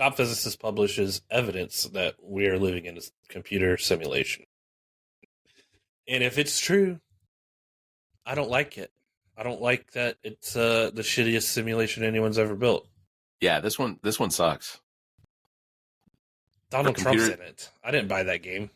top physicist publishes evidence that we are living in a computer simulation. And if it's true, I don't like it. I don't like that it's the shittiest simulation anyone's ever built. Yeah, this one sucks. Donald Trump's in it. I didn't buy that game.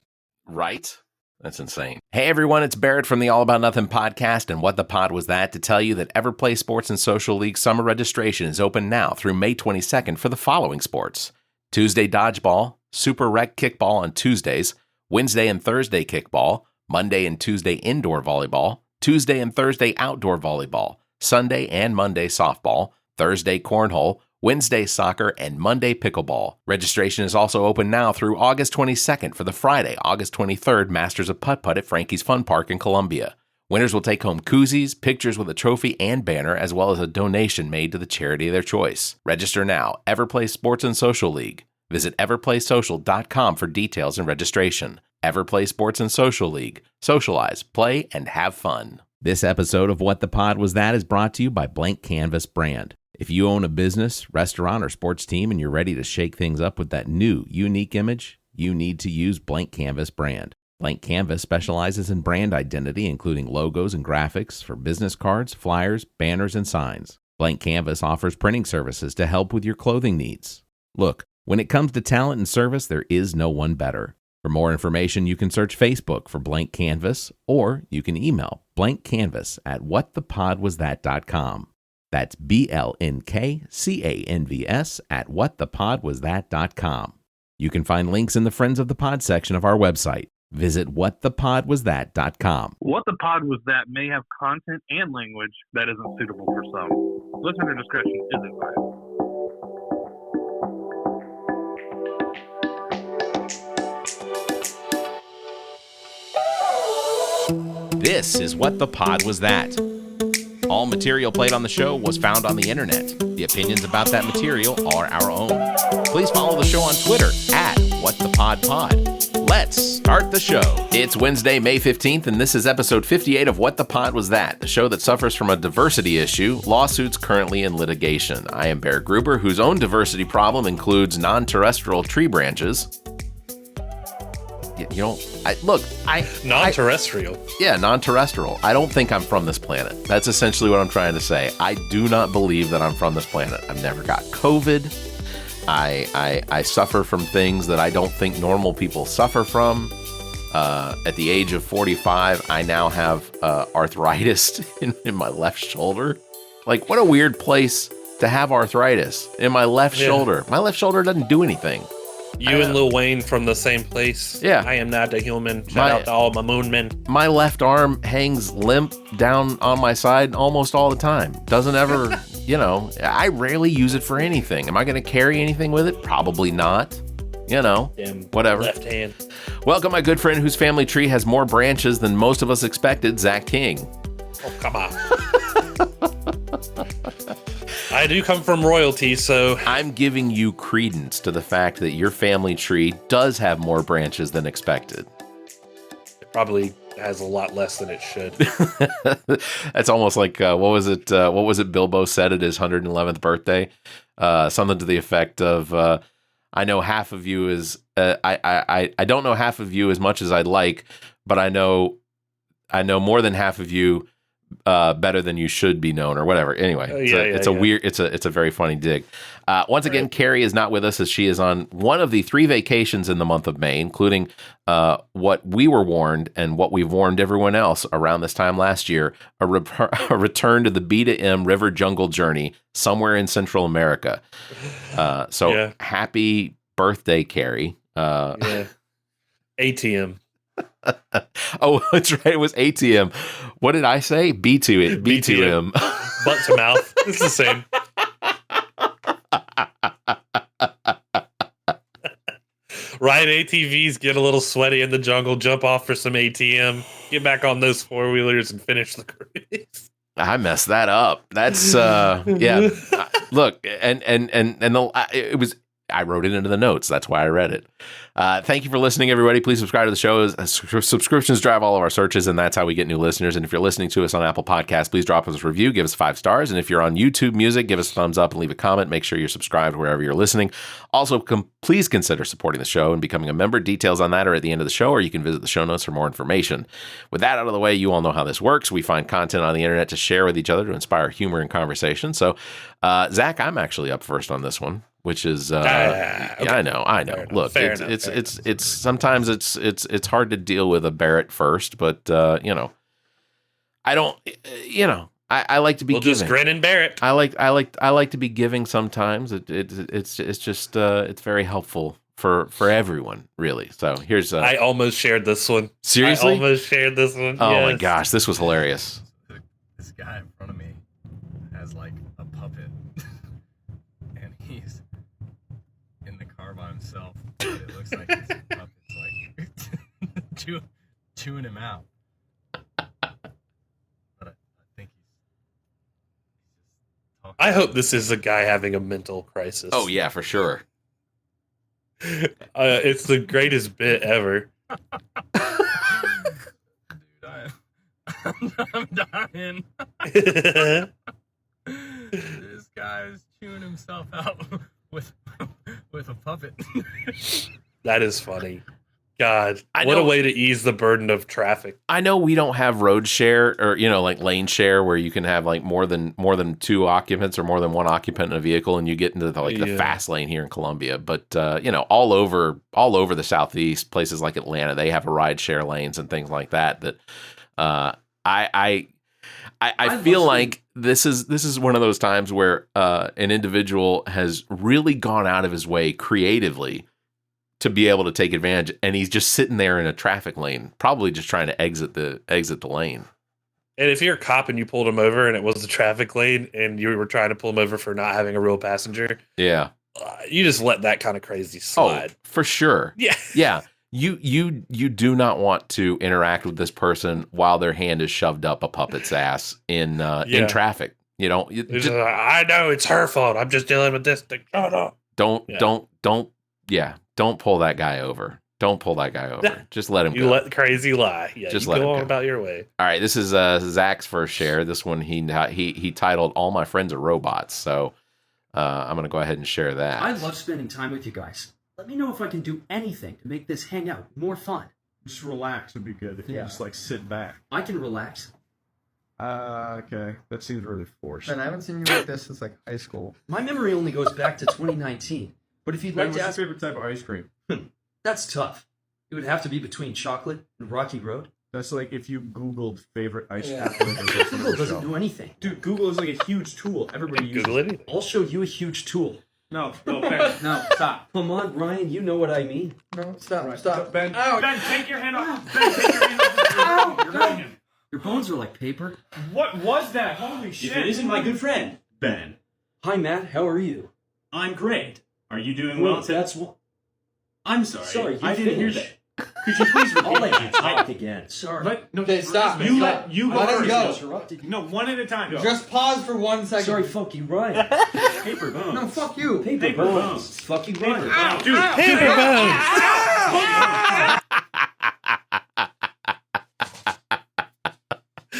Right? That's insane. Hey everyone, it's Barrett from the All About Nothing podcast, and what the pod was that to tell you that Everplay Sports and Social League summer registration is open now through May 22nd for the following sports: Tuesday dodgeball, Super Rec kickball on Tuesdays, Wednesday and Thursday kickball, Monday and Tuesday indoor volleyball, Tuesday and Thursday outdoor volleyball, Sunday and Monday softball, Thursday cornhole, Wednesday soccer, and Monday pickleball. Registration is also open now through August 22nd for the Friday, August 23rd Masters of Putt-Putt at Frankie's Fun Park in Columbia. Winners will take home koozies, pictures with a trophy and banner, as well as a donation made to the charity of their choice. Register now. Everplay Sports and Social League. Visit everplaysocial.com for details and registration. Everplay Sports and Social League. Socialize, play, and have fun. This episode of What the Pod Was That is brought to you by BLNK CANVS brand. If you own a business, restaurant, or sports team and you're ready to shake things up with that new, unique image, you need to use BLNK CANVS brand. BLNK CANVS specializes in brand identity, including logos and graphics for business cards, flyers, banners, and signs. BLNK CANVS offers printing services to help with your clothing needs. Look, when it comes to talent and service, there is no one better. For more information, you can search Facebook for BLNK CANVS, or you can email blankcanvas at whatthepodwasthat.com. That's BLNKCANVS at whatthepodwasthat.com. You can find links in the Friends of the Pod section of our website. Visit whatthepodwasthat.com. What the Pod Was That may have content and language that isn't suitable for some. Listener discretion is advised. This is What the Pod Was That. All material played on the show was found on the internet. The opinions about that material are our own. Please follow the show on Twitter at WhatThePodPod. Let's start the show. It's Wednesday, May 15th, and this is episode 58 of What the Pod Was That, the show that suffers from a diversity issue, lawsuits currently in litigation. I am Barrett Gruber, whose own diversity problem includes non-terrestrial tree branches. Non-terrestrial. Non-terrestrial. I don't think I'm from this planet. That's essentially what I'm trying to say. I do not believe that I'm from this planet. I've never got COVID. I suffer from things that I don't think normal people suffer from. At the age of 45, I now have arthritis in my left shoulder. Like, what a weird place to have arthritis in my left shoulder. My left shoulder doesn't do anything. You and Lil Wayne from the same place. Yeah. I am not a human. Shout out to all my moon men. My left arm hangs limp down on my side almost all the time. Doesn't ever, I rarely use it for anything. Am I going to carry anything with it? Probably not. Whatever. Left hand. Welcome, my good friend whose family tree has more branches than most of us expected, Zach King. Oh, come on. I do come from royalty, so... I'm giving you credence to the fact that your family tree does have more branches than expected. It probably has a lot less than it should. That's almost like, what was it Bilbo said at his 111th birthday? Something to the effect of, I know half of you is... I don't know half of you as much as I'd like, but I know more than half of you better than you should be known, or whatever. Anyway, it's a very funny dig. Once again, Cari is not with us, as she is on one of the 3 vacations in the month of May, including what we were warned and what we've warned everyone else around this time last year, a return to the B to M river jungle journey somewhere in Central America. Happy birthday, Cari. ATM. Oh, that's right. It was ATM. What did I say? B2M. Butt to mouth. It's the same. Ride ATVs, get a little sweaty in the jungle, jump off for some ATM, get back on those 4-wheelers and finish the cruise. I messed that up. That's Look, and it was I wrote it into the notes. That's why I read it. Thank you for listening, everybody. Please subscribe to the show. Subscriptions drive all of our searches, and that's how we get new listeners. And if you're listening to us on Apple Podcasts, please drop us a review. Give us 5 stars. And if you're on YouTube Music, give us a thumbs up and leave a comment. Make sure you're subscribed wherever you're listening. Also, please consider supporting the show and becoming a member. Details on that are at the end of the show, or you can visit the show notes for more information. With that out of the way, you all know how this works. We find content on the internet to share with each other to inspire humor and conversation. So, Zach, I'm actually up first on this one, which is okay. I know. Look, it's sometimes it's hard to deal with a Barrett first, but I don't, I like to be giving. Just grin and Barrett. I like to be giving sometimes. It's just it's very helpful for everyone, really. So here's I almost shared this one. Seriously? I almost shared this one. Oh yes. my gosh, this was hilarious. This guy in front of me has like a puppet and he's in the car by himself. It looks like his puppet's like chewing him out. But I think he's just talking. I hope this is a guy having a mental crisis. Oh yeah, for sure. It's the greatest bit ever. Dude, I'm dying. This guy is chewing himself out with a puppet. That is funny. God, I what know, a way to ease the burden of traffic. I know we don't have road share or like lane share where you can have like more than 2 occupants or more than 1 occupant in a vehicle, and you get into the fast lane here in Columbia. But all over the Southeast, places like Atlanta, they have a ride share lanes and things like that. That I feel like this is one of those times where an individual has really gone out of his way creatively to be able to take advantage, and he's just sitting there in a traffic lane, probably just trying to exit the lane. And if you're a cop and you pulled him over and it was the traffic lane and you were trying to pull him over for not having a real passenger, yeah, you just let that kind of crazy slide. Oh, for sure. Yeah. Yeah. You do not want to interact with this person while their hand is shoved up a puppet's ass in traffic. I know it's her fault. I'm just dealing with this thing. Shut up. Don't pull that guy over. Don't pull that guy over. Just let him go. You let the crazy lie. Yeah, just let him go on about your way. All right, this is Zach's first share. This one he titled "All My Friends Are Robots." So I'm gonna go ahead and share that. I love spending time with you guys. Let me know if I can do anything to make this hangout more fun. Just relax would be good if you just like sit back. I can relax. Okay. That seems really forced. Man, I haven't seen you like this since like high school. My memory only goes back to 2019. But if you'd like What's to your ask, favorite type of ice cream? that's tough. It would have to be between chocolate and Rocky Road. That's like if you Googled favorite ice cream flavors. Google doesn't do anything. Dude, Google is like a huge tool. Everybody uses Google anything. I'll show you a huge tool. No, Ben. No, stop. Come on, Ryan, you know what I mean. No, stop. Ben, Ouch. Ben, take your hand off. Ben, take your hand off. You're hurting him. Your bones are like paper. What was that? Holy shit. If it isn't my good friend, Ben. Hi, Matt. How are you? I'm great. Are you doing well? That's what. I'm sorry. Sorry, I didn't hear finish. that. Could you please repeat I'll let you that? talk again. Sorry. Okay, stop. You Stop. let you go Let him first. go. Interrupted you. No, one at a time. Go. Just pause for 1 second. Sorry, fuck you, Ryan. Paper bones. No, fuck you. Paper Paper bones. bones. Fuck you, Paper Ryan. bones. Dude, Paper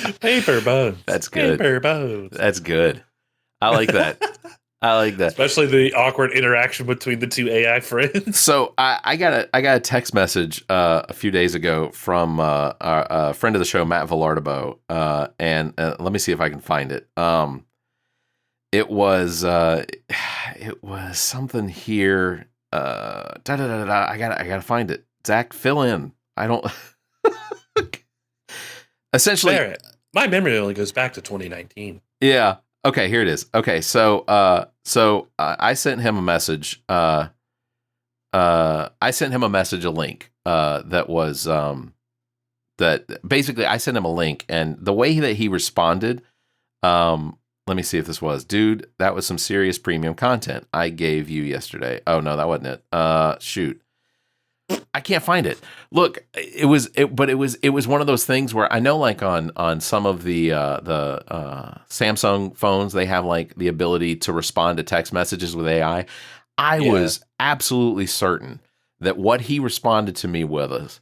bones. Paper bones. That's good. Paper bones. That's good. I like that. I like that. Especially the awkward interaction between the two AI friends. So I got a text message a few days ago from a friend of the show, Matt Villardo, and let me see if I can find it. It was something here. I gotta find it. Zach, fill in. I don't. Essentially, Barrett, my memory only goes back to 2019. yeah. Okay, here it is. Okay, so I sent him a message. I sent him a message, a link that was that basically I sent him a link, and the way that he responded, let me see if this was, dude, that was some serious premium content I gave you yesterday. Oh no, that wasn't it. Shoot. I can't find it. Look, it was one of those things where I know, like on some of the Samsung phones, they have like the ability to respond to text messages with AI. I Yeah. was absolutely certain that what he responded to me with is,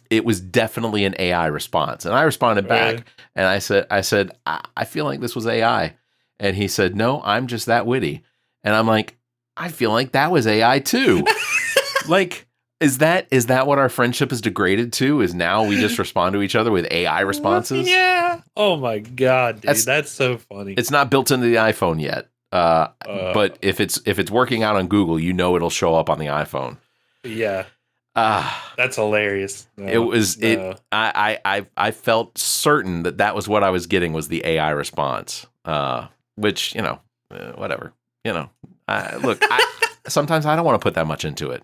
it was definitely an AI response. And I responded back Really? and I said, I feel like this was AI. And he said, no, I'm just that witty. And I'm like, I feel like that was AI too. Like, is that what our friendship is degraded to? Is now we just respond to each other with AI responses? Yeah. Oh my god, dude, That's- that's so funny. It's not built into the iPhone yet. But if it's working out on Google, you know it'll show up on the iPhone. Yeah, Ah, that's hilarious. No, it was no. it. I felt certain that was what I was getting was the AI response. Which whatever. Look, sometimes I don't want to put that much into it.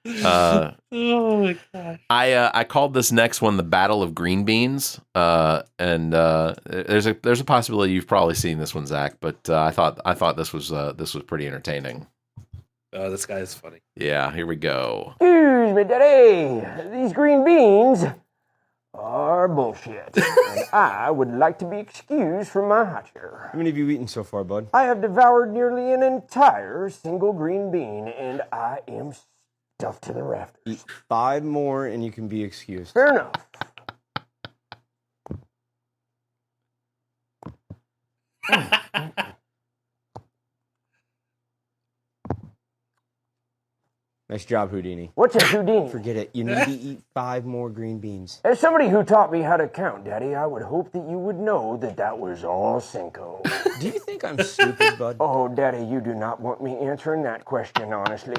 Oh my gosh. I called this next one the Battle of Green Beans, and there's a possibility you've probably seen this one, Zach, but I thought this was pretty entertaining. Oh, this guy is funny. Yeah, here we go. Excuse me, Daddy. These green beans are bullshit. And I would like to be excused from my hot chair. How many have you eaten so far, bud? I have devoured nearly an entire single green bean, and I am stuffed to the rafters. Eat 5 more and you can be excused. Fair enough. Nice job, Houdini. What's a Houdini? Forget it. You need to eat 5 more green beans. As somebody who taught me how to count, Daddy, I would hope that you would know that was all cinco. Do you think I'm stupid, bud? Oh, Daddy, you do not want me answering that question, honestly.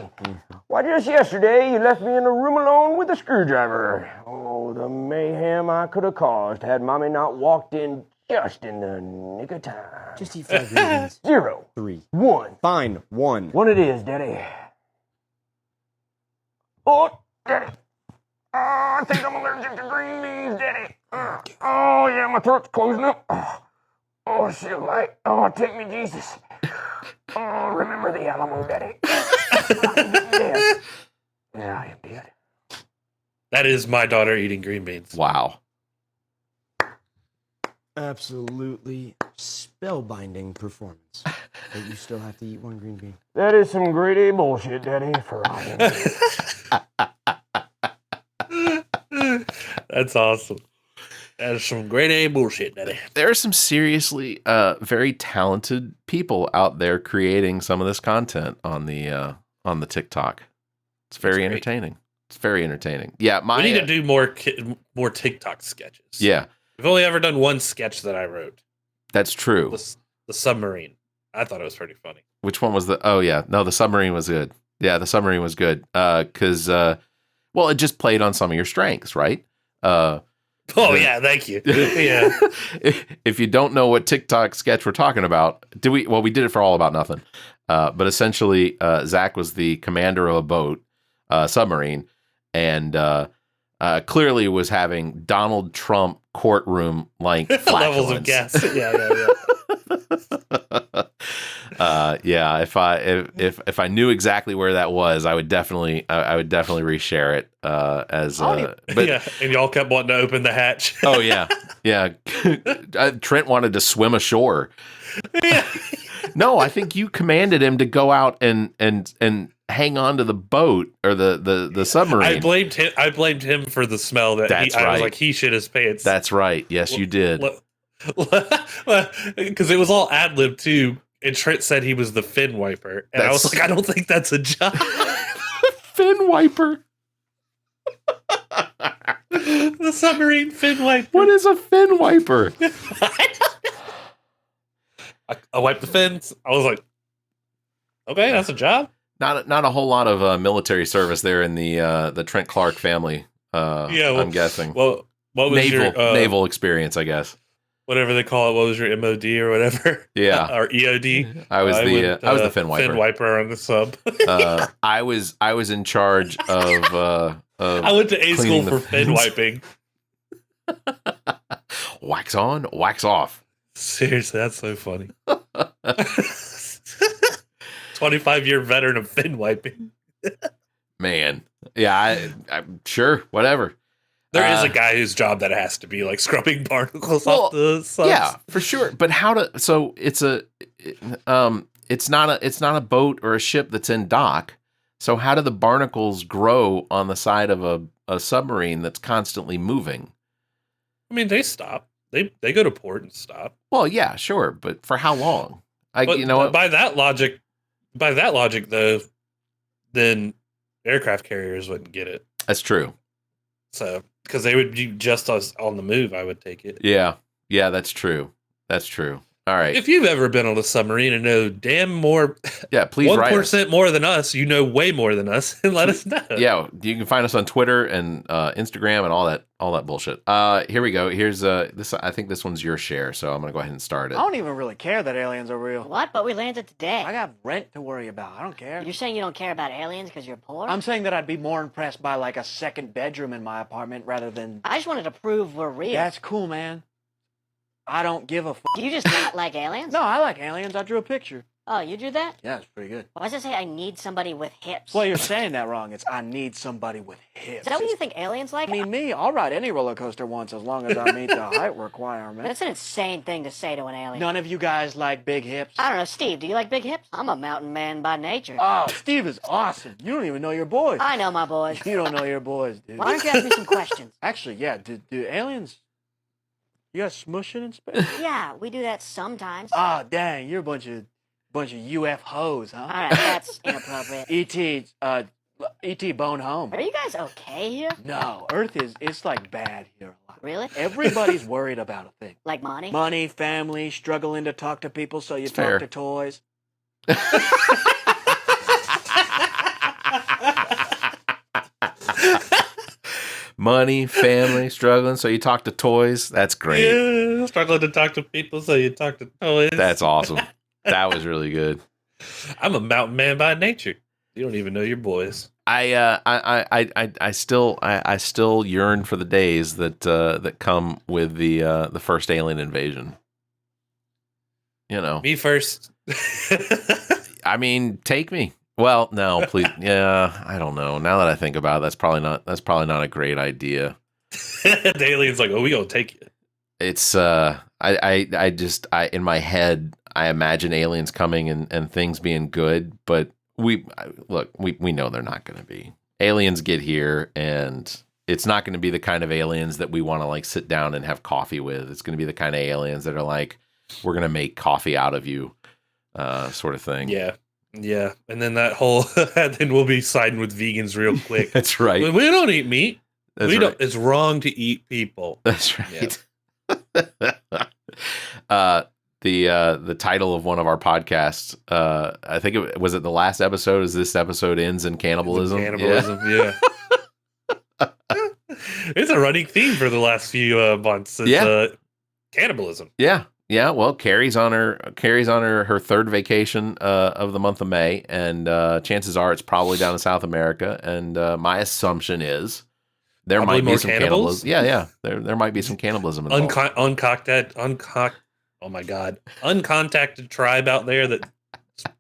Why, just yesterday, you left me in a room alone with a screwdriver. Oh, the mayhem I could have caused had Mommy not walked in just in the nick of time. Just eat 5 green beans. 0, 3. 1. Fine, 1. 1 it is, Daddy. Oh, Daddy. Oh, I think I'm allergic to green beans, Daddy. Oh, yeah, my throat's closing up. Oh, shit, like, oh, take me, Jesus. Oh, remember the Alamo, Daddy. Yeah. Yeah, I am dead. That is my daughter eating green beans. Wow. Absolutely spellbinding performance. But you still have to eat 1 green bean. That is some grade A bullshit, Daddy, for I am dead. That's awesome. That is some grade A bullshit, Daddy. There are some seriously very talented people out there creating some of this content on the TikTok. It's very That's great. entertaining. It's very entertaining. Yeah, We need to do more TikTok sketches. Yeah, We've only ever done one sketch that I wrote. that's true. The submarine. I thought it was pretty funny. Which one was the? Oh yeah, no, the submarine was good. Yeah, the submarine was good. Because well, it just played on some of your strengths, right? Oh yeah, thank you. Yeah. If you don't know what TikTok sketch we're talking about, we did it for All About Nothing. But essentially, Zach was the commander of a boat, submarine, and clearly was having Donald Trump courtroom like Levels of gas. Yeah. Yeah, if I knew exactly where that was, I would definitely reshare it as but yeah, and y'all kept wanting to open the hatch. oh yeah. Trent wanted to swim ashore. Yeah. No, I think you commanded him to go out and hang on to the boat or the submarine. I blamed him for the smell that That's I was right. like, he shit his pants. That's right. Yes, you did. Because it was all ad lib too. And Trent said he was the fin wiper. And I was like, I don't think that's a job. Fin wiper. The submarine fin wiper. What is a fin wiper? I wiped the fins. I was like, okay, that's a job. Not a whole lot of military service there in the Trent Clark family. I'm guessing. Well, what was naval experience, I guess. Whatever they call it. What was your MOD or whatever? Yeah, or EOD. I was the fin wiper. Fin wiper on the sub. I was in charge of. I went to A school for fin fins. wiping. Wax on, wax off. Seriously, that's so funny. 25-year veteran of fin wiping. Man, yeah, I'm sure. Whatever. There is a guy whose job that has to be like scrubbing barnacles off the subs. Yeah, for sure. But how to? So it's it's not a boat or a ship that's in dock. So how do the barnacles grow on the side of a submarine that's constantly moving? I mean, they stop. They go to port and stop. Well, yeah, sure, but for how long? But You know what? by that logic, though, then aircraft carriers wouldn't get it. That's true. So, because they would be just us on the move, I would take it. Yeah, that's true. That's true. All right. If you've ever been on a submarine and know damn more, please write us. 1% more than us, you know way more than us, and let us know. Yeah, you can find us on Twitter and Instagram and all that bullshit. Here we go. Here's this. I think this one's your share, so I'm gonna go ahead and start it. I don't even really care that aliens are real. What? But we landed today. I got rent to worry about. I don't care. You're saying you don't care about aliens because you're poor? I'm saying that I'd be more impressed by like a second bedroom in my apartment rather than... I just wanted to prove we're real. That's cool, man. I don't give a f***. Do you just not like aliens? No, I like aliens. I drew a picture. Oh, you drew that? Yeah, it's pretty good. Why does it say I need somebody with hips? Well, you're saying that wrong. It's I need somebody with hips. Is that what you think aliens like? I mean, me, I'll ride any roller coaster once as long as I meet the height requirement. That's an insane thing to say to an alien. None of you guys like big hips? I don't know. Steve, do you like big hips? I'm a mountain man by nature. Oh, Steve is awesome. You don't even know your boys. I know my boys. You don't know your boys, dude. Why don't you ask me some questions? Actually, yeah. Do aliens... You guys smushing in space? Yeah, we do that sometimes. Oh, dang, you're a bunch of UFOs, huh? All right, that's inappropriate. E.T. bone home. Are you guys okay here? No, Earth it's like bad here a lot. Really? Everybody's worried about a thing. Like money? Money, family, struggling to talk to people, so you Fair. talk to toys. Money, family, struggling, so you talk to toys. That's great. Yeah, struggling to talk to people, so you talk to toys. That's awesome. That was really good. I'm a mountain man by nature. You don't even know your boys. I still yearn for the days that come with the first alien invasion. You know, Me first. I mean, take me. Well, no, please. Yeah, I don't know. Now that I think about it, that's probably not a great idea. The alien's like, oh, we gonna take you. It's I just in my head I imagine aliens coming and things being good, but we know they're not going to be. Aliens get here and it's not going to be the kind of aliens that we want to like sit down and have coffee with. It's going to be the kind of aliens that are like, we're going to make coffee out of you, sort of thing. Yeah, and then that whole then we'll be siding with vegans real quick. That's right. We don't eat meat. That's we right. don't. It's wrong to eat people. That's right. Yeah. The title of one of our podcasts, I think it was the last episode. Is this episode ends in cannibalism? Yeah. It's a running theme for the last few months. It's, cannibalism. Yeah, well, Cari's on her third vacation of the month of May, and chances are it's probably down in South America. And my assumption is there Probably might be more some cannibals? cannibalism. Yeah, there might be some cannibalism involved. Oh my God, uncontacted tribe out there that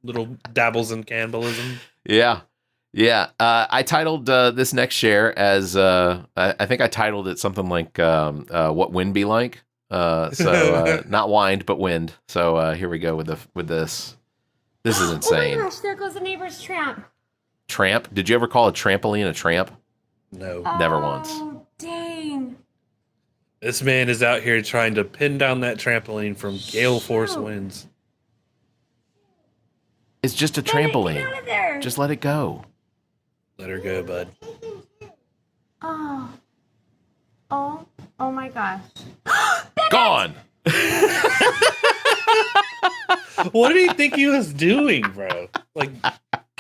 little dabbles in cannibalism. Yeah. I titled this next share as I think I titled it something like "What Wind Be Like." So not wind, but wind. So here we go with this. This is insane. Oh my gosh, there goes the neighbor's tramp. Tramp? Did you ever call a trampoline a tramp? No, never once. Oh, dang. This man is out here trying to pin down that trampoline from gale force winds. It's just a trampoline. Just let it go. Let her go, bud. Oh my gosh. Gone. What did he think he was doing, bro? Like,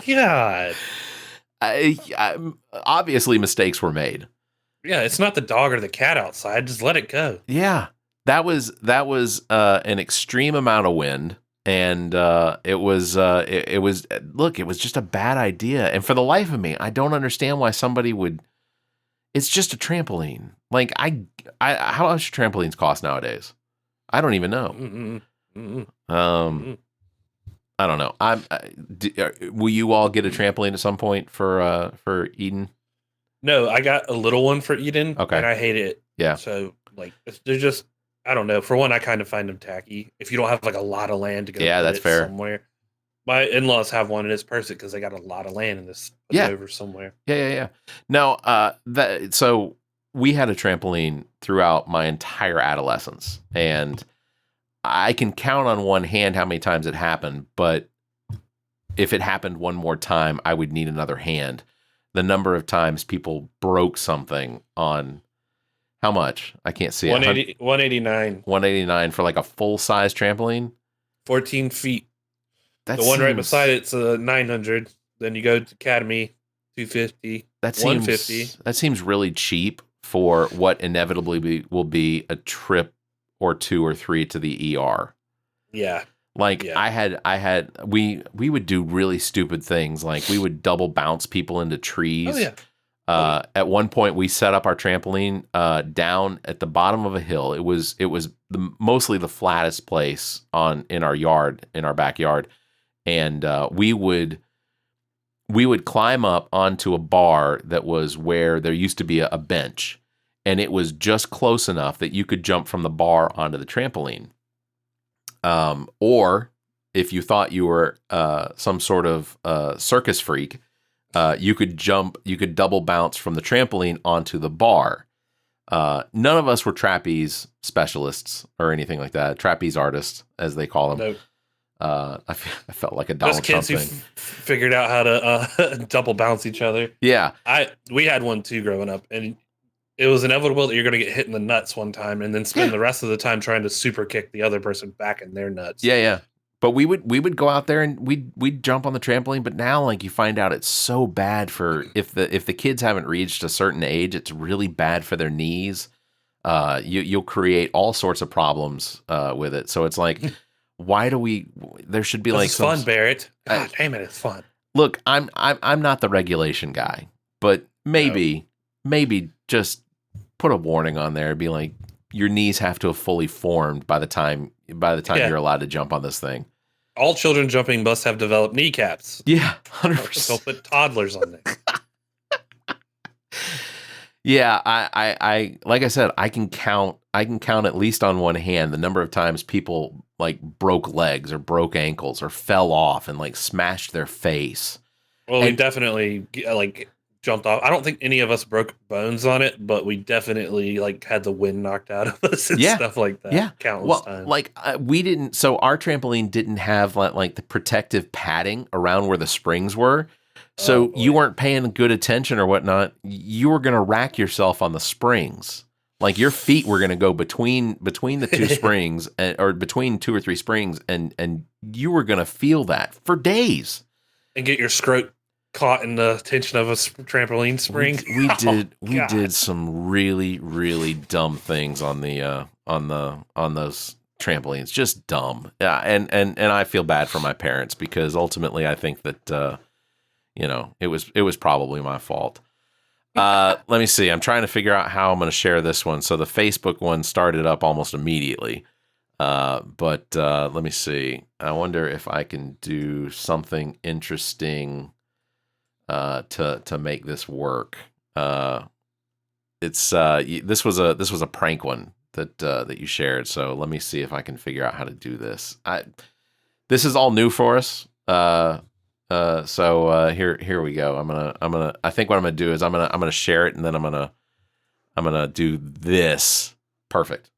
God. Obviously, mistakes were made. Yeah, it's not the dog or the cat outside. Just let it go. Yeah, that was an extreme amount of wind, and it was just a bad idea. And for the life of me, I don't understand why somebody would. It's just a trampoline. Like how much trampolines cost nowadays? I don't even know. I don't know. Will you all get a trampoline at some point for Eden? No, I got a little one for Eden, okay, and I hate it. Yeah. So like, they're just, I don't know. For one, I kind of find them tacky. If you don't have like a lot of land to go, yeah, that's fair. Somewhere, My in-laws have one, and it's perfect because they got a lot of land in this over somewhere. Yeah. No, so we had a trampoline throughout my entire adolescence, and I can count on one hand how many times it happened, but if it happened one more time, I would need another hand. The number of times people broke something on how much? I can't see it. 189. 189 for like a full-size trampoline? 14 feet. That the one right seems- beside it's 900. Then you go to Academy, 250. That 150. That seems really cheap for what inevitably will be a trip or 2 or 3 to the ER. Yeah. Like we would do really stupid things. Like we would double bounce people into trees. Oh, yeah. At one point we set up our trampoline down at the bottom of a hill. It was mostly the flattest place in our backyard. And we would climb up onto a bar that was where there used to be a bench, and it was just close enough that you could jump from the bar onto the trampoline. Or if you thought you were some sort of circus freak, you could double bounce from the trampoline onto the bar. None of us were trapeze specialists or anything like that. Trapeze artists, as they call them. Nope. I felt like a Donald Trump Just kids thing. who figured out how to double bounce each other. Yeah. We had one too growing up, and it was inevitable that you're going to get hit in the nuts one time and then spend the rest of the time trying to super kick the other person back in their nuts. Yeah. But we would go out there and we'd jump on the trampoline. But now, like, you find out it's so bad for if the kids haven't reached a certain age, it's really bad for their knees. You'll create all sorts of problems with it. So it's like, why do we? There should be like some fun, Barrett. God damn it, it's fun. Look, I'm not the regulation guy, but maybe just put a warning on there. Be like, your knees have to have fully formed by the time you're allowed to jump on this thing. All children jumping must have developed kneecaps. Yeah, 100%. Don't put toddlers on there. Yeah, I like I said, I can count at least on one hand the number of times people like broke legs or broke ankles or fell off and like smashed their face. Well, we definitely like jumped off. I don't think any of us broke bones on it, but we definitely like had the wind knocked out of us and stuff like that. Yeah, countless times. Like we didn't. So our trampoline didn't have like the protective padding around where the springs were. So you weren't paying good attention or whatnot. You were gonna rack yourself on the springs. Like your feet were gonna go between the two springs, or between 2 or 3 springs, and you were gonna feel that for days. And get your scrot caught in the tension of a trampoline spring. We did some really, really dumb things on the on those trampolines. Just dumb. Yeah, and I feel bad for my parents because ultimately I think that it was probably my fault. Let me see. I'm trying to figure out how I'm going to share this one. So the Facebook one started up almost immediately. But let me see. I wonder if I can do something interesting to make this work. This was a prank one that you shared. So let me see if I can figure out how to do this. This is all new for us. So here we go. I think what I'm gonna do is I'm gonna share it, and then I'm gonna do this. Perfect.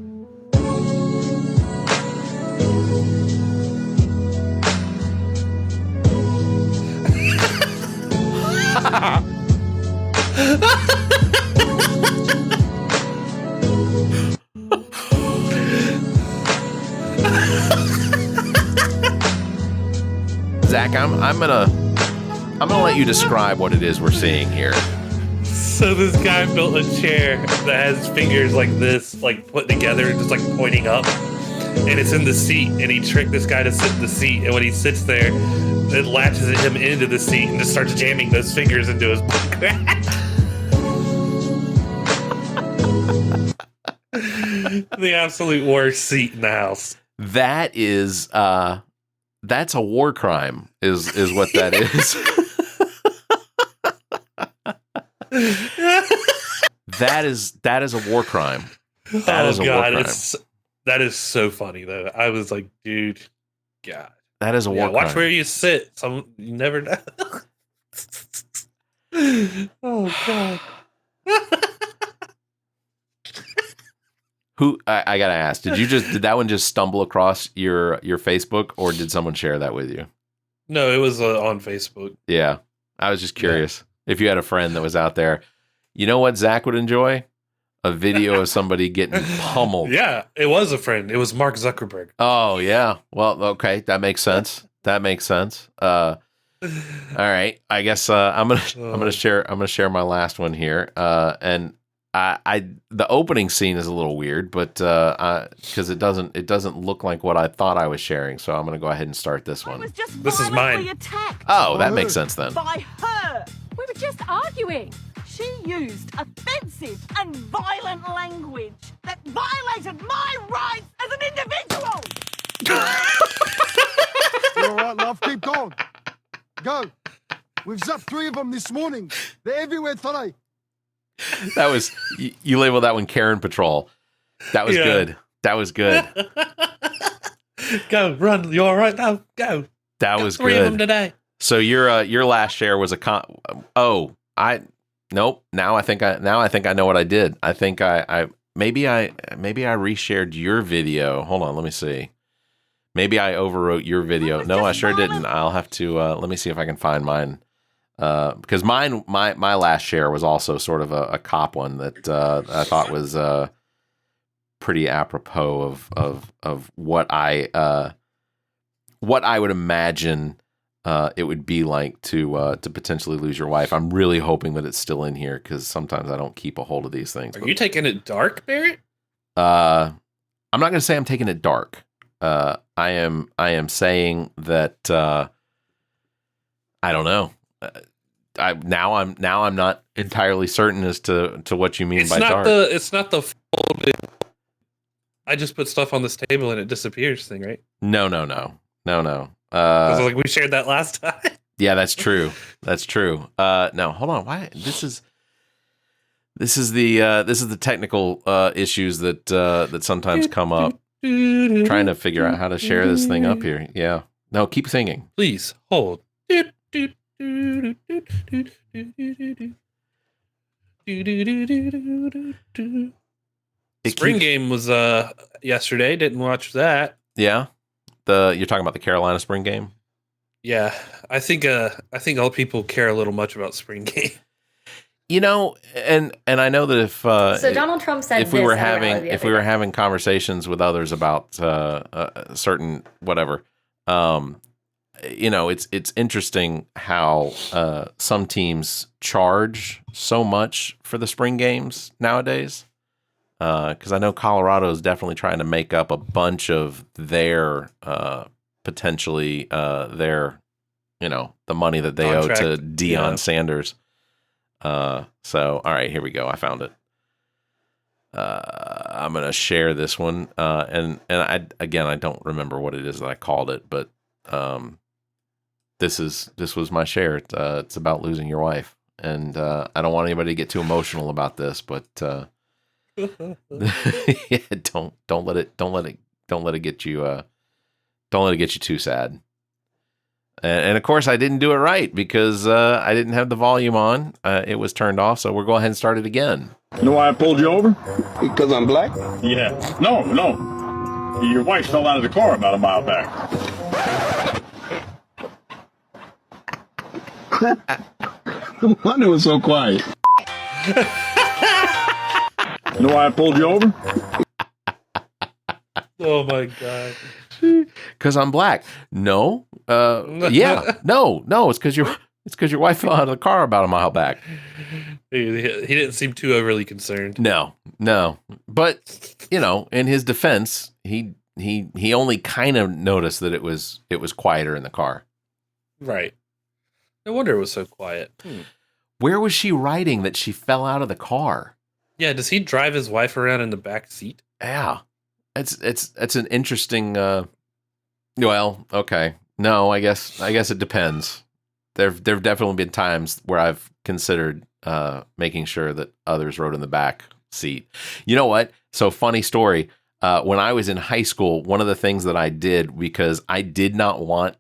Zach, I'm gonna let you describe what it is we're seeing here. So this guy built a chair that has fingers like this, like put together, just like pointing up, and it's in the seat. And he tricked this guy to sit in the seat, and when he sits there, it latches him into the seat and just starts jamming those fingers into his butt crack. The absolute worst seat in the house. That is that's a war crime, is what that is. That is a war crime. That is a war crime. That is so funny though. I was like, dude, God. That is a war watch crime. where you sit. You never know. Oh god. Who I gotta ask? Did that one just stumble across your Facebook, or did someone share that with you? No, it was on Facebook. Yeah, I was just curious if you had a friend that was out there. You know what Zach would enjoy? A video of somebody getting pummeled. Yeah, it was a friend. It was Mark Zuckerberg. Oh yeah. Well, okay, that makes sense. That makes sense. All right. I guess I'm gonna share my last one here. And the opening scene is a little weird, but because it doesn't look like what I thought I was sharing. So I'm gonna go ahead and start this one. This is mine. Oh, that makes sense then. By her. We were just arguing. She used offensive and violent language that violated my rights as an individual. You're all right, love. Keep going. Go. We've zapped 3 of them this morning. They're everywhere today. That was you labeled that one Karen Patrol. That was good. That was good. Go run. You all right now? Go. That was 3 good. of them today. So your last share was Nope. Now I think I know what I did. I think maybe I reshared your video. Hold on, let me see. Maybe I overwrote your video. No, I sure didn't. I'll have to let me see if I can find mine. Because my last share was also sort of a cop one that I thought was pretty apropos of what I would imagine it would be like to potentially lose your wife. I'm really hoping that it's still in here because sometimes I don't keep a hold of these things. Are you taking it dark, Barrett? I'm not going to say I'm taking it dark. I am saying that I don't know. I'm not entirely certain as to what you mean by dark. It's not the folded. I just put stuff on this table and it disappears thing, right? No. Like we shared that last time. Yeah, that's true. That's true. No, hold on. Why this is the technical issues that sometimes come up. Trying to figure out how to share this thing up here. Yeah. No, keep singing. Please hold. Spring game was yesterday. Didn't watch that. Yeah. You're talking about the Carolina spring game? Yeah. I think all people care a little much about spring game. You know, and I know that if so Donald Trump said if we were having conversations with others about certain whatever, you know, it's interesting how some teams charge so much for the spring games nowadays. Because I know Colorado is definitely trying to make up a bunch of their potentially their, you know, the money that they owe to Deion Sanders. So all right, here we go. I found it. I'm gonna share this one, and I don't remember what it is that I called it, but this was my share. It's about losing your wife, and I don't want anybody to get too emotional about this, but yeah, don't let it get you too sad. And of course, I didn't do it right because I didn't have the volume on. It was turned off, so we'll go ahead and start it again. You know why I pulled you over? Because I'm black? Yeah. No. Your wife fell out of the car about a mile back. Why it was so quiet? You know why I pulled you over? Oh my god. Because I'm black. No. Yeah. No. It's because your wife fell out of the car about a mile back. He didn't seem too overly concerned. No. But you know, in his defense, he only kind of noticed that it was quieter in the car. Right. No wonder it was so quiet. Where was she riding that she fell out of the car? Yeah. Does he drive his wife around in the back seat? Yeah. It's an interesting. Well, okay. No, I guess it depends. There've definitely been times where I've considered making sure that others rode in the back seat. You know what? So funny story. when I was in high school, one of the things that I did, because I didn't want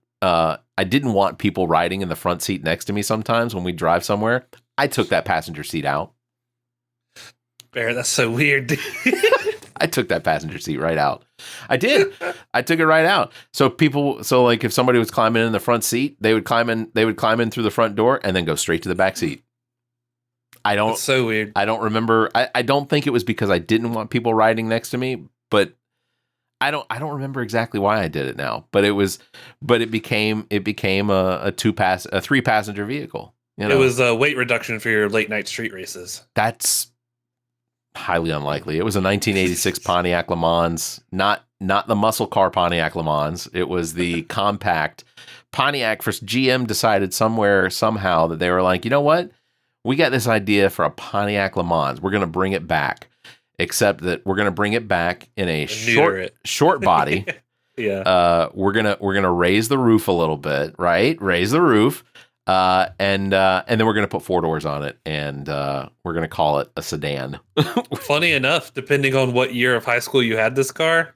people riding in the front seat next to me sometimes when we drive somewhere, I took that passenger seat out. Bear, that's so weird. I took that passenger seat right out. I did. I took it right out. So like if somebody was climbing in the front seat, they would climb in through the front door and then go straight to the back seat. That's so weird. I don't remember. I don't think it was because I didn't want people riding next to me, but I don't remember exactly why I did it now. But it became a 3-passenger vehicle. You know? It was a weight reduction for your late night street races. That's highly unlikely. It was a 1986 Pontiac Le Mans, not the muscle car Pontiac Le Mans. It was the compact Pontiac. For GM decided somehow that they were like, you know what? We got this idea for a Pontiac Le Mans. We're going to bring it back, except that we're going to bring it back in a short body. Yeah. We're gonna raise the roof a little bit, right? Raise the roof, and then we're gonna put 4 doors on it, and we're gonna call it a sedan. Funny enough, depending on what year of high school you had this car,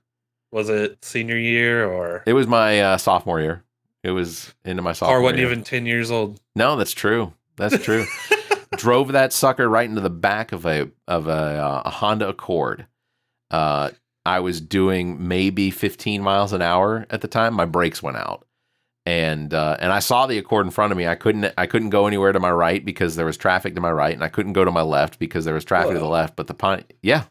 was it senior year or? It was my sophomore year. It was into my sophomore year. Car wasn't even 10 years old. No, that's true. That's true. Drove that sucker right into the back of a Honda Accord. I was doing maybe 15 miles an hour at the time. My brakes went out, and I saw the Accord in front of me. I couldn't go anywhere to my right because there was traffic to my right, and I couldn't go to my left because there was traffic to the left. But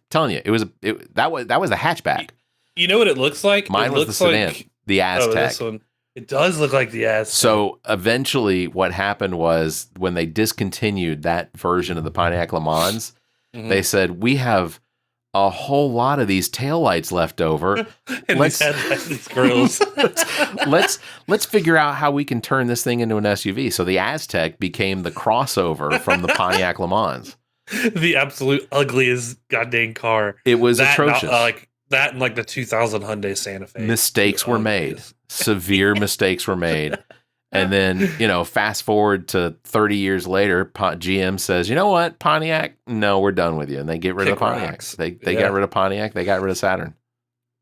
telling you, that was the hatchback. You know what it looks like? Mine was the sedan, the Aztec. Oh, this one. It does look like the Aztec. So eventually what happened was when they discontinued that version of the Pontiac Le Mans, they said, we have a whole lot of these taillights left over. And these grills. let's figure out how we can turn this thing into an SUV. So the Aztec became the crossover from the Pontiac Le Mans. The absolute ugliest goddamn car. It was atrocious. That and like the 2000 Hyundai Santa Fe. Mistakes were made. Severe mistakes were made. And then, fast forward to 30 years later, GM says, you know what, Pontiac? No, we're done with you. And they get rid of Pontiac. They got rid of Pontiac. They got rid of Saturn.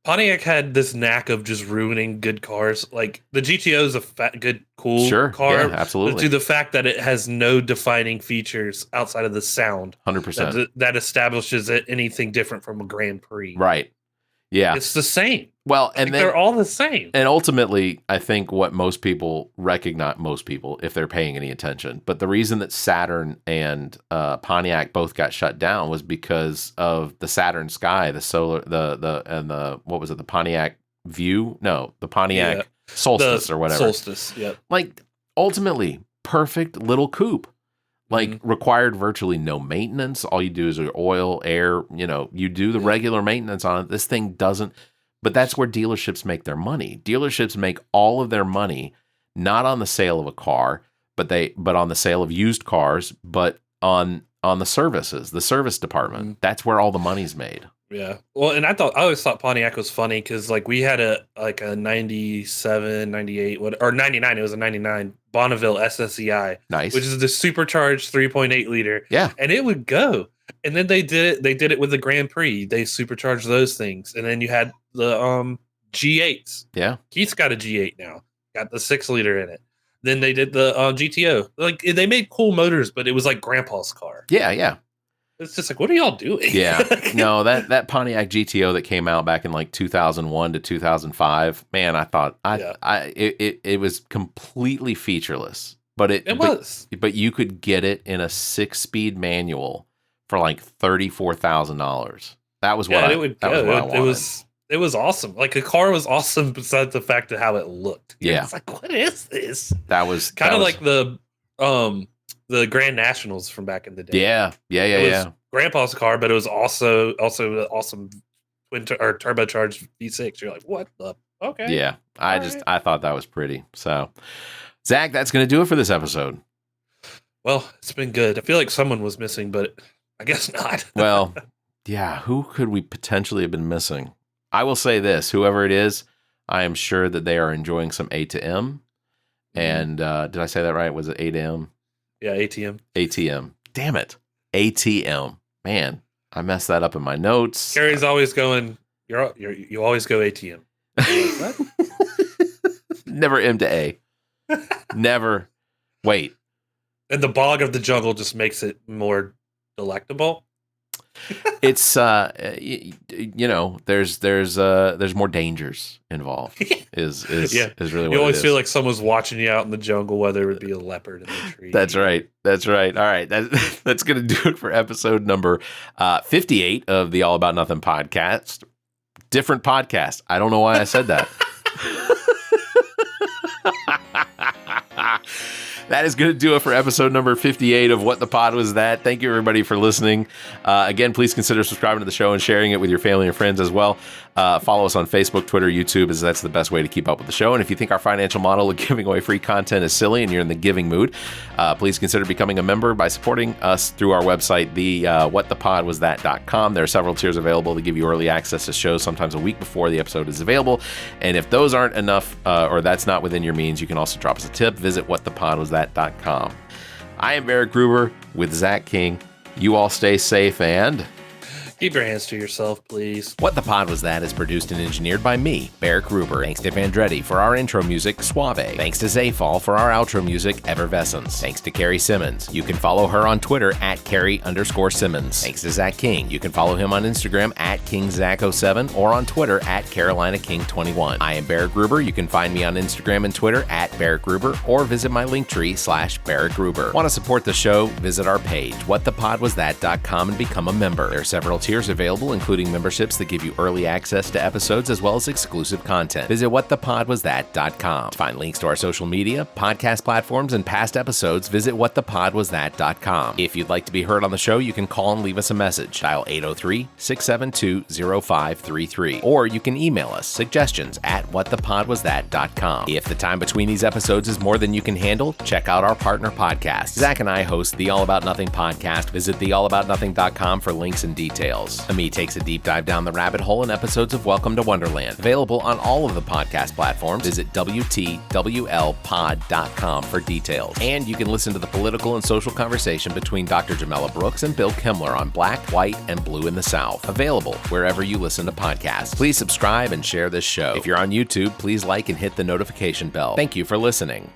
Pontiac had this knack of just ruining good cars. Like the GTO is a good, cool car. Yeah, absolutely. But to the fact that it has no defining features outside of the sound. 100%. That establishes it anything different from a Grand Prix. Right. Yeah. It's the same. Well, and they're all the same. And ultimately, I think what most people recognize, if they're paying any attention, but the reason that Saturn and Pontiac both got shut down was because of the Saturn Sky, the solar, what was it, the Pontiac View? No, the Pontiac Solstice or whatever. Solstice, yeah. Like, ultimately, perfect little coupe. Like, required virtually no maintenance. All you do is oil, air, you do the regular maintenance on it. This thing doesn't. But that's where dealerships make their money. Dealerships make all of their money not on the sale of a car, but on the sale of used cars, but on the services, the service department. That's where all the money's made. Yeah. Well, and I always thought Pontiac was funny because like we had a 97, 98, or 99. It was a 99 Bonneville SSEI. Nice. Which is the supercharged 3.8 liter. Yeah. And it would go. And then they did it with the Grand Prix. They supercharged those things. And then you had the G8s. Yeah. Keith's got a G8 now. Got the 6-liter in it. Then they did the GTO. Like they made cool motors, but it was like grandpa's car. Yeah, yeah. It's just like, what are y'all doing? Yeah. No, that Pontiac GTO that came out back in like 2001 to 2005, man, I thought it was completely featureless. But it was. But you could get it in a 6-speed manual for like $34,000. That was what I wanted. It was awesome. Like the car was awesome besides the fact of how it looked. Yeah. It's like, what is this? That was kind of like the Grand Nationals from back in the day. Yeah. It was grandpa's car, but it was also an awesome turbocharged V6. You're like, what the? Okay. Yeah. I thought that was pretty. So, Zach, that's going to do it for this episode. Well, it's been good. I feel like someone was missing, but I guess not. Well, yeah. Who could we potentially have been missing? I will say this, whoever it is, I am sure that they are enjoying some A to M. And did I say that right? Was it A to M? Yeah, ATM. ATM. Damn it. ATM. Man, I messed that up in my notes. Cari's always going, You always go ATM. What? Never M to A. Never. Wait. And the bog of the jungle just makes it more delectable. It's there's more dangers involved. Is really what you always it is. feel like someone's watching you out in the jungle, whether it be a leopard in the tree. That's right. All right, that's gonna do it for episode number 58 of the All About Nothing podcast. Different podcast. I don't know why I said that. That is going to do it for episode number 58 of What the Pod Was That. Thank you, everybody, for listening. Again, please consider subscribing to the show and sharing it with your family and friends as well. Follow us on Facebook, Twitter, YouTube, as that's the best way to keep up with the show. And if you think our financial model of giving away free content is silly and you're in the giving mood, please consider becoming a member by supporting us through our website, whatthepodwasthat.com. There are several tiers available to give you early access to shows sometimes a week before the episode is available. And if those aren't enough or that's not within your means, you can also drop us a tip. Visit whatthepodwasthat.com. I am Barrett Gruber with Zach King. You all stay safe and keep your hands to yourself, please. What the Pod Was That is produced and engineered by me, Barrett Gruber. Thanks to Vandretti for our intro music, Suave. Thanks to Zayfall for our outro music, Effervescence. Thanks to Cari Simmons. You can follow her on Twitter at Cari_Simmons. Thanks to Zach King. You can follow him on Instagram at KingZach07 or on Twitter at CarolinaKing21. I am Barrett Gruber. You can find me on Instagram and Twitter at Barrett Gruber or visit my Linktree/Barrett Gruber. Want to support the show? Visit our page, whatthepodwasthat.com, and become a member. There are several tiers available, including memberships that give you early access to episodes as well as exclusive content. Visit whatthepodwasthat.com. To find links to our social media, podcast platforms, and past episodes, visit whatthepodwasthat.com. If you'd like to be heard on the show, you can call and leave us a message. Dial 803-672-0533. Or you can email us suggestions at whatthepodwasthat.com. If the time between these episodes is more than you can handle, check out our partner podcast. Zach and I host the All About Nothing podcast. Visit theallaboutnothing.com for links and details. Ami takes a deep dive down the rabbit hole in episodes of Welcome to Wonderland. Available on all of the podcast platforms. Visit WTWLpod.com for details. And you can listen to the political and social conversation between Dr. Jamela Brooks and Bill Kimmler on Black, White, and Blue in the South. Available wherever you listen to podcasts. Please subscribe and share this show. If you're on YouTube, please like and hit the notification bell. Thank you for listening.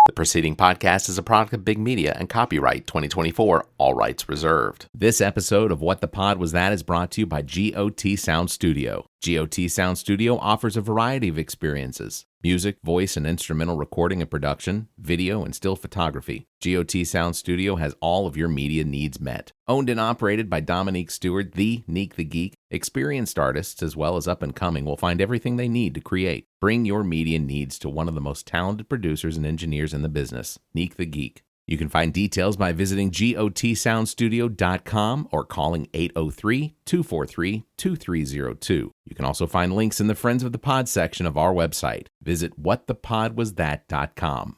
The preceding podcast is a product of Big Media and copyright 2024, all rights reserved. This episode of What the Pod Was That is brought to you by GOT Sound Studio. GOT Sound Studio offers a variety of experiences: music, voice and instrumental recording and production, video and still photography. GOT Sound Studio has all of your media needs met. Owned and operated by Dominique Stewart, the Neek the Geek, experienced artists as well as up-and-coming will find everything they need to create. Bring your media needs to one of the most talented producers and engineers in the business, Neek the Geek. You can find details by visiting gotsoundstudio.com or calling 803-243-2302. You can also find links in the Friends of the Pod section of our website. Visit whatthepodwasthat.com.